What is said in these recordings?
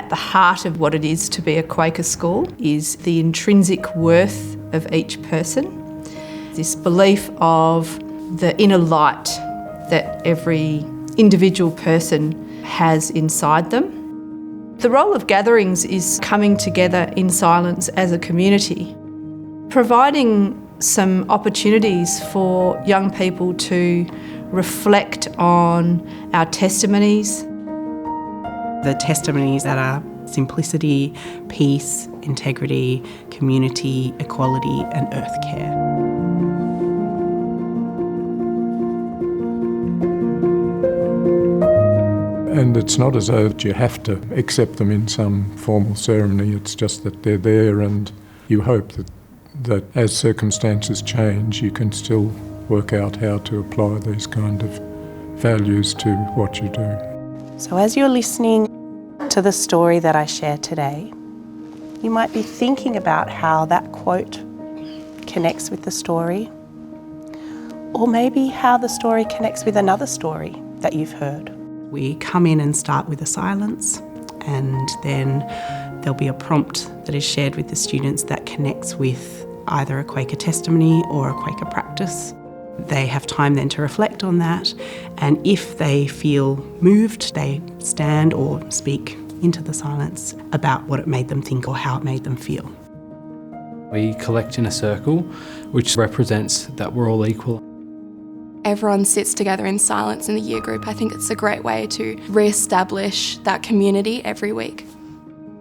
At the heart of what it is to be a Quaker school is the intrinsic worth of each person. This belief of the inner light that every individual person has inside them. The role of gatherings is coming together in silence as a community, providing some opportunities for young people to reflect on our testimonies. The testimonies that are simplicity, peace, integrity, community, equality and earthcare. And it's not as though you have to accept them in some formal ceremony, it's just that they're there, and you hope that as circumstances change you can still work out how to apply these kind of values to what you do. So as you're listening to the story that I share today, you might be thinking about how that quote connects with the story, or maybe how the story connects with another story that you've heard. We come in and start with a silence, and then there'll be a prompt that is shared with the students that connects with either a Quaker testimony or a Quaker practice. They have time then to reflect on that, and if they feel moved, they stand or speak into the silence about what it made them think or how it made them feel. We collect in a circle, which represents that we're all equal. Everyone sits together in silence in the year group. I think it's a great way to re-establish that community every week.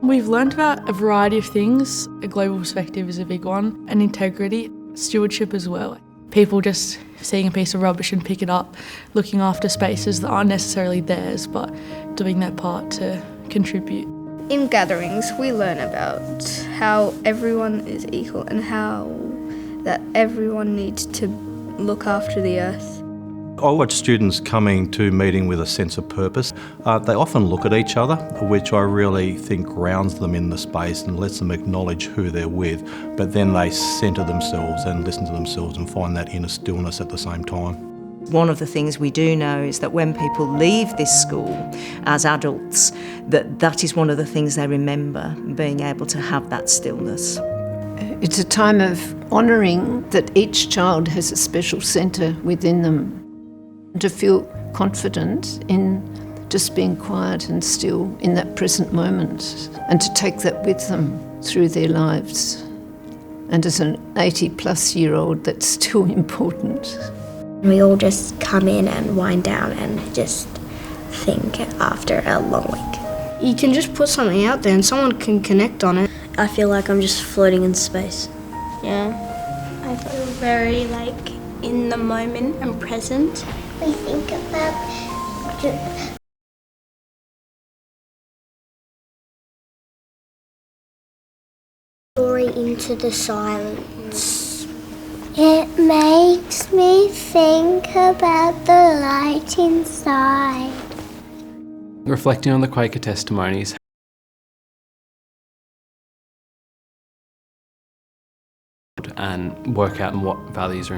We've learned about a variety of things. A global perspective is a big one, and integrity, stewardship as well. People just seeing a piece of rubbish and pick it up, looking after spaces that aren't necessarily theirs, but doing their part to contribute. In gatherings, we learn about how everyone is equal and how that everyone needs to look after the earth. I watch students coming to meeting with a sense of purpose. They often look at each other, which I really think grounds them in the space and lets them acknowledge who they're with, but then they centre themselves and listen to themselves and find that inner stillness at the same time. One of the things we do know is that when people leave this school as adults, that is one of the things they remember, being able to have that stillness. It's a time of honouring that each child has a special centre within them. To feel confident in just being quiet and still in that present moment, and to take that with them through their lives. And as an 80-plus-year-old, that's still important. We all just come in and wind down and just think after a long week. You can just put something out there and someone can connect on it. I feel like I'm just floating in space. Yeah. I feel very in the moment and present. We think about story into the silence. It makes me think about the light inside. Reflecting on the Quaker testimonies and work out what values are